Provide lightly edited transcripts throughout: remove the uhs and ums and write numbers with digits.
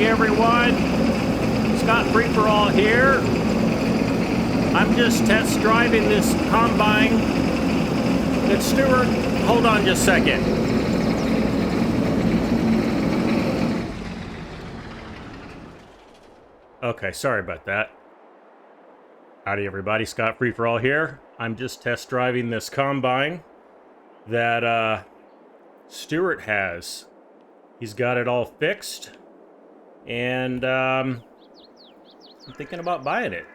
Howdy everyone, Scott Free for All here. I'm just test driving this combine. It's Stuart, hold on just a second. Okay, sorry about that. Howdy everybody, Scott Free for All here. I'm just test driving this combine that Stuart has. He's got it all fixed, and I'm thinking about buying it.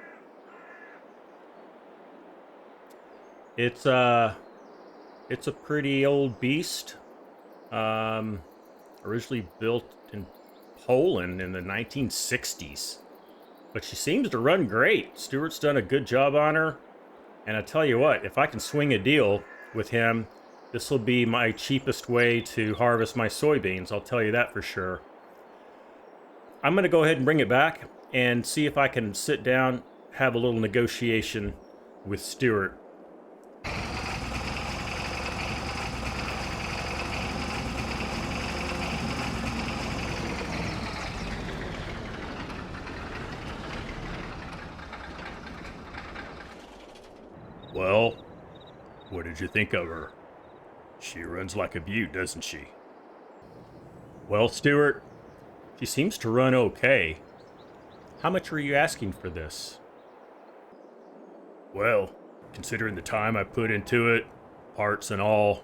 It's a pretty old beast. Originally built in Poland in the 1960s, but she seems to run great. Stuart's done a good job on her, and I tell you what, if I can swing a deal with him, this will be my cheapest way to harvest my soybeans, I'll tell you that for sure. I'm going to go ahead and bring it back and see if I can sit down, have a little negotiation with Stuart. Well, what did you think of her? She runs like a beaut, doesn't she? Well, Stuart, she seems to run okay. How much are you asking for this? Well, considering the time I put into it, parts and all,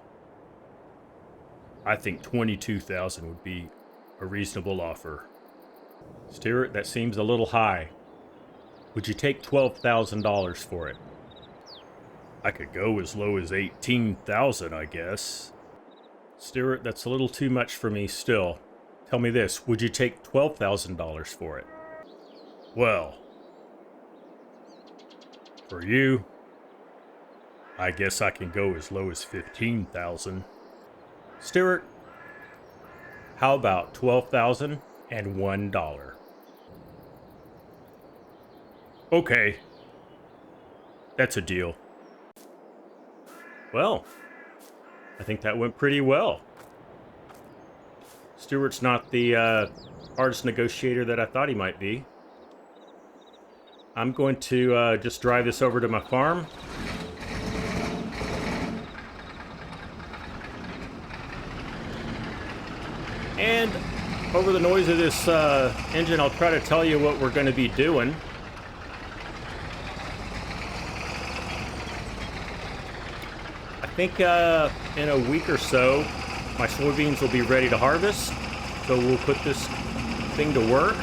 I think $22,000 would be a reasonable offer. Stuart, that seems a little high. Would you take $12,000 for it? I could go as low as $18,000, I guess. Stuart, that's a little too much for me still. Tell me this, would you take $12,000 for it? Well, for you, I guess I can go as low as $15,000. Stuart, how about $12,001? Okay, that's a deal. Well, I think that went pretty well. Stuart's not the hardest negotiator that I thought he might be. I'm going to just drive this over to my farm. And over the noise of this engine, I'll try to tell you what we're going to be doing. I think in a week or so, my soybeans will be ready to harvest. So we'll put this thing to work.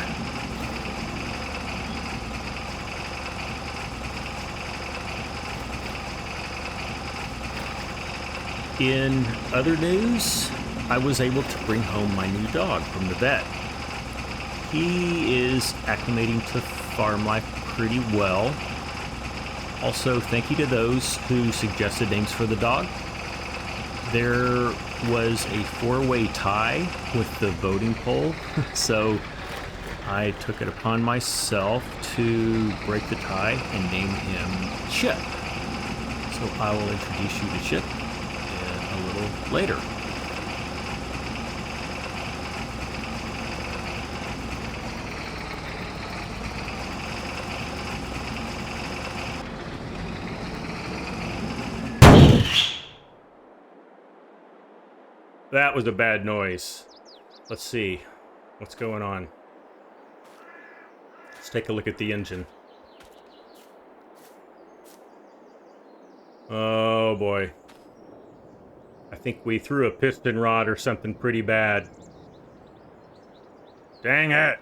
In other news, I was able to bring home my new dog from the vet. He is acclimating to farm life pretty well. Also, thank you to those who suggested names for the dog. There was a four-way tie with the voting poll, so I took it upon myself to break the tie and name him Chip. So I will introduce you to Chip a little later. That was a bad noise. Let's see what's going on. Let's take a look at the engine. Oh boy. I think we threw a piston rod or something pretty bad. Dang it!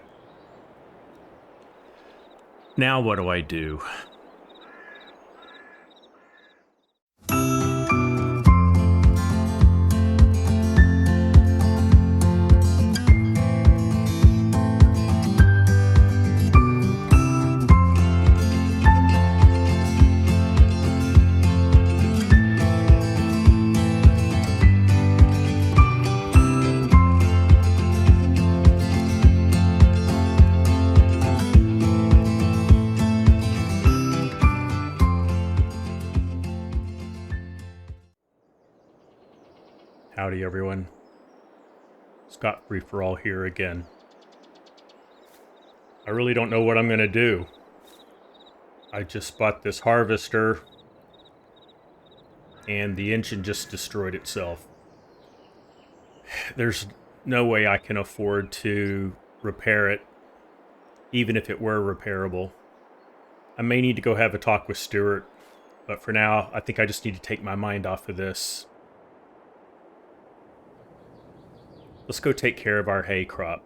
Now what do I do? Howdy everyone, Scott Free for All here again. I really don't know what I'm going to do. I just bought this harvester, and the engine just destroyed itself. There's no way I can afford to repair it, even if it were repairable. I may need to go have a talk with Stuart, but for now, I think I just need to take my mind off of this. Let's go take care of our hay crop.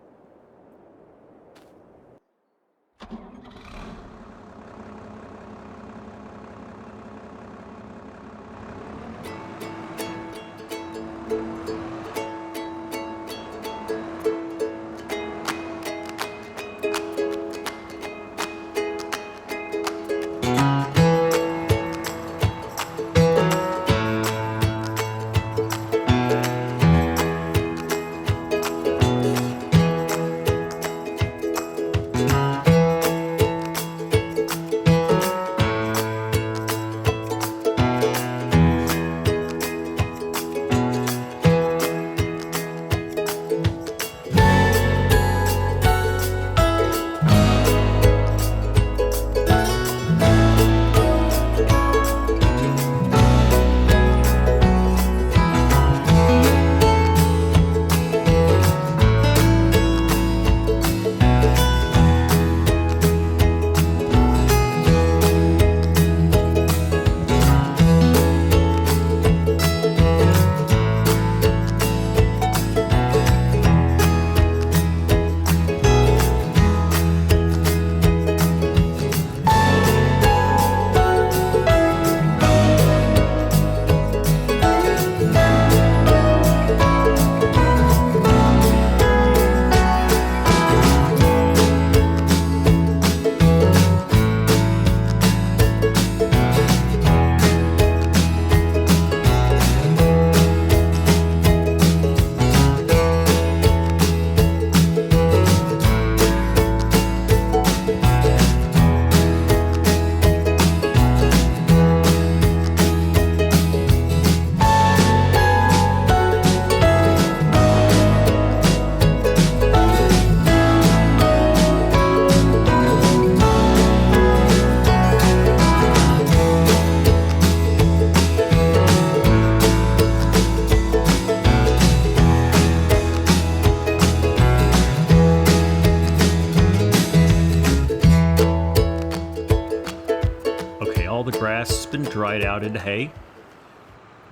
Been dried out into hay.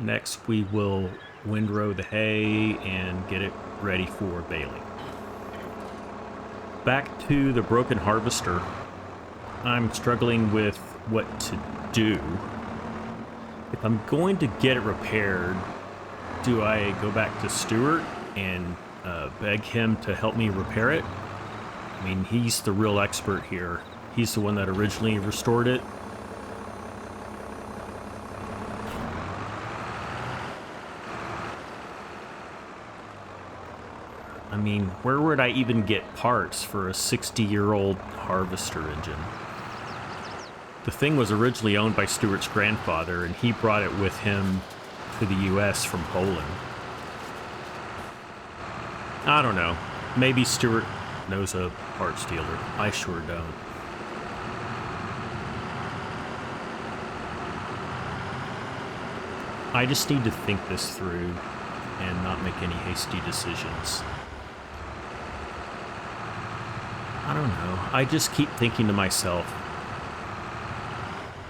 Next we will windrow the hay and get it ready for baling. Back to the broken harvester. I'm struggling with what to do. If I'm going to get it repaired, do I go back to Stuart and beg him to help me repair it? I mean, he's the real expert here. He's the one that originally restored it. I mean, where would I even get parts for a 60-year-old harvester engine? The thing was originally owned by Stuart's grandfather, and he brought it with him to the U.S. from Poland. I don't know. Maybe Stuart knows a parts dealer. I sure don't. I just need to think this through and not make any hasty decisions. I don't know. I just keep thinking to myself,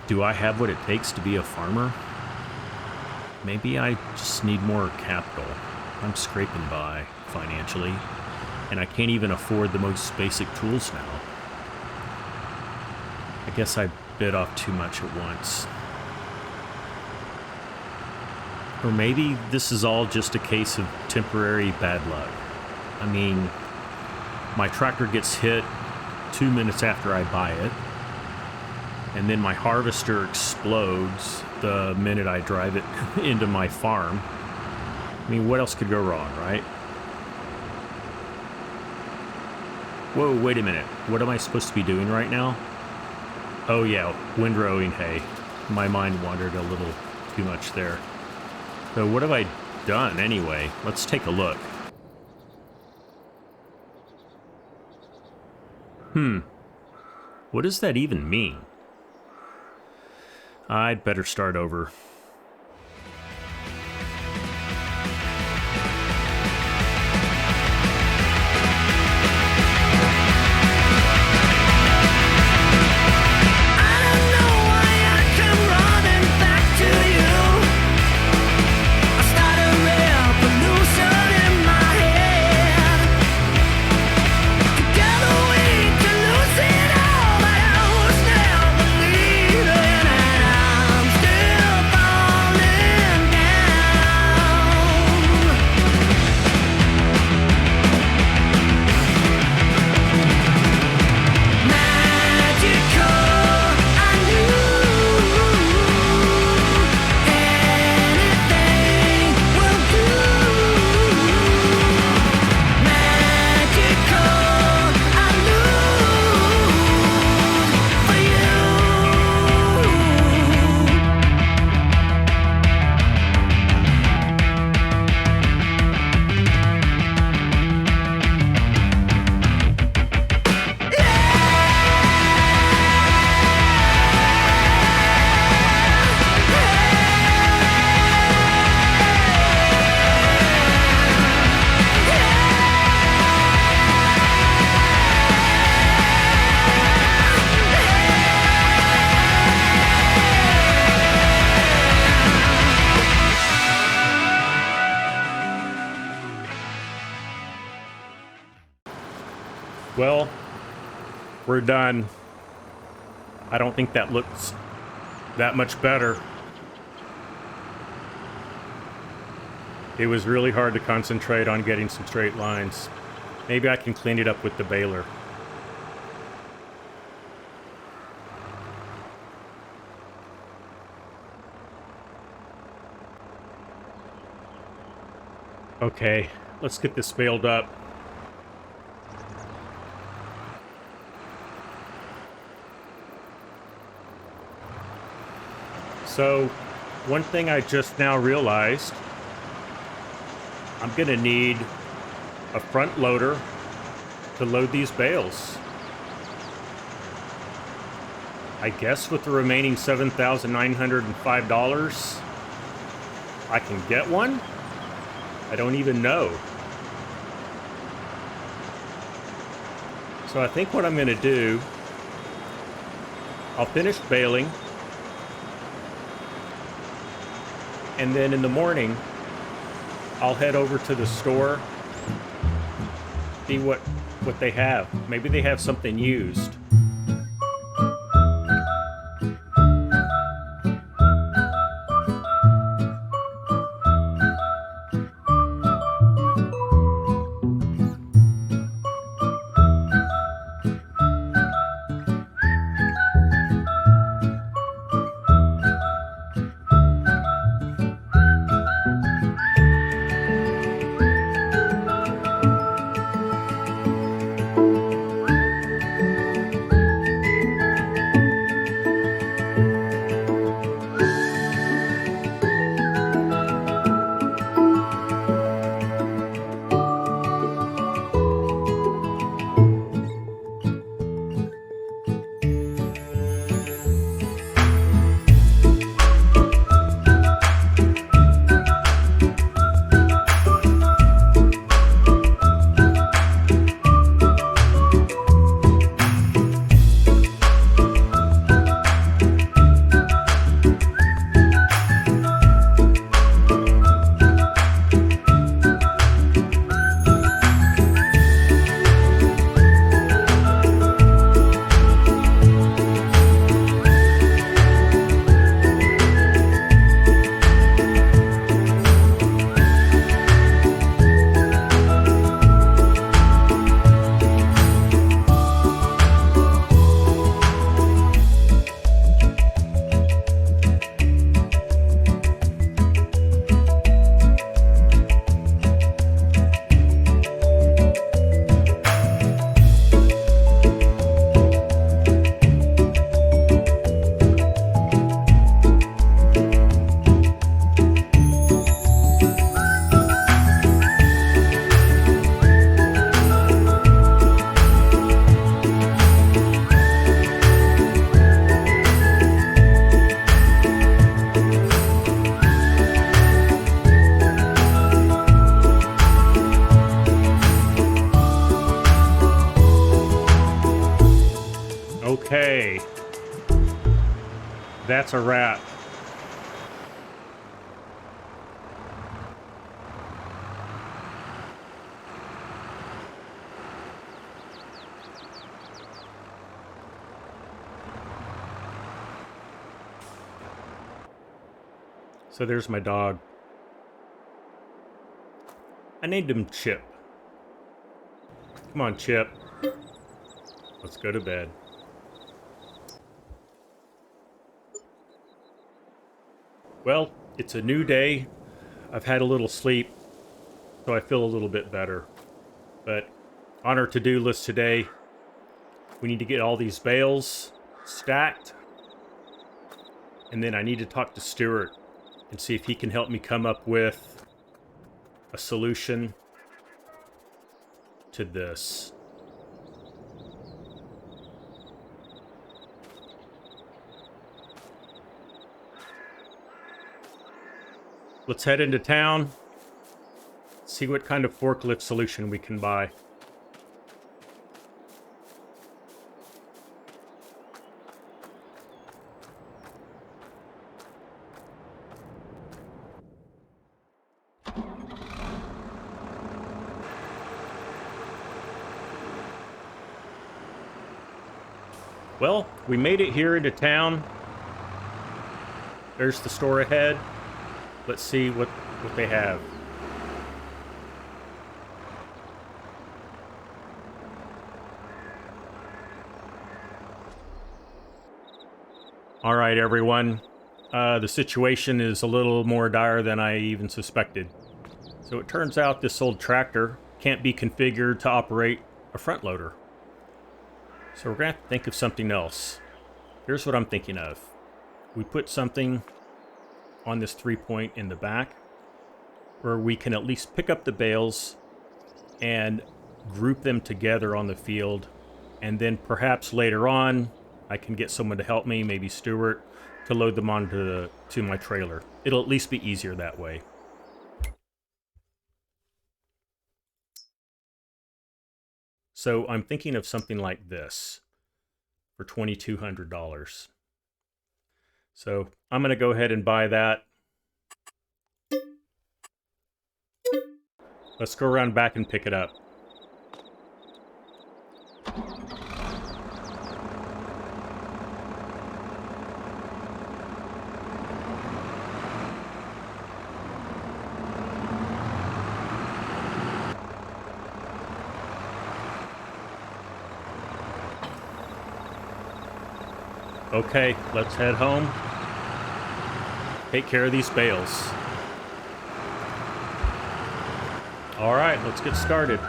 do I have what it takes to be a farmer? Maybe I just need more capital. I'm scraping by financially, and I can't even afford the most basic tools now. I guess I bit off too much at once. Or maybe this is all just a case of temporary bad luck. I mean, my tractor gets hit 2 minutes after I buy it, and then my harvester explodes the minute I drive it into my farm. I mean, what else could go wrong, right? Whoa, wait a minute. What am I supposed to be doing right now? Oh yeah, windrowing hay. My mind wandered a little too much there. So what have I done anyway? Let's take a look. What does that even mean? I'd better start over. Well, we're done. I don't think that looks that much better. It was really hard to concentrate on getting some straight lines. Maybe I can clean it up with the baler. Okay, let's get this baled up. So, one thing I just now realized, I'm gonna need a front loader to load these bales. I guess with the remaining $7,905, I can get one? I don't even know. So I think what I'm gonna do, I'll finish baling, and then in the morning, I'll head over to the store, see what they have. Maybe they have something used. Okay. That's a wrap. So there's my dog. I named him Chip. Come on, Chip. Let's go to bed. Well, it's a new day. I've had a little sleep, so I feel a little bit better. But on our to-do list today, we need to get all these bales stacked. And then I need to talk to Stuart and see if he can help me come up with a solution to this. Let's head into town, see what kind of forklift solution we can buy. Well, we made it here into town. There's the store ahead. Let's see what they have. All right, everyone. The situation is a little more dire than I even suspected. So it turns out this old tractor can't be configured to operate a front loader. So we're going to have to think of something else. Here's what I'm thinking of. We put something on this 3-point in the back where we can at least pick up the bales and group them together on the field, and then perhaps later on I can get someone to help me, maybe Stuart, to load them onto my trailer. It'll at least be easier that way. So I'm thinking of something like this for $2,200. So I'm going to go ahead and buy that. Let's go around back and pick it up. Okay, let's head home. Take care of these bales. All right, let's get started.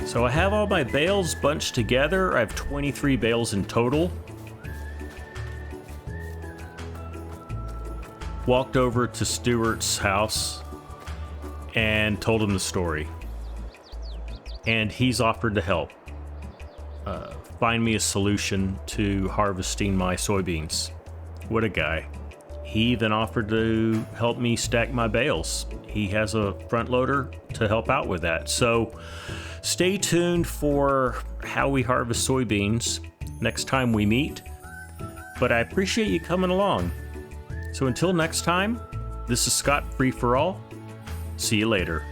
So I have all my bales bunched together. I have 23 bales in total. Walked over to Stuart's house and told him the story. And he's offered to help. Find me a solution to harvesting my soybeans. What a guy. He then offered to help me stack my bales. He has a front loader to help out with that. So stay tuned for how we harvest soybeans next time we meet. But I appreciate you coming along. So until next time, this is Scott Free for All. See you later.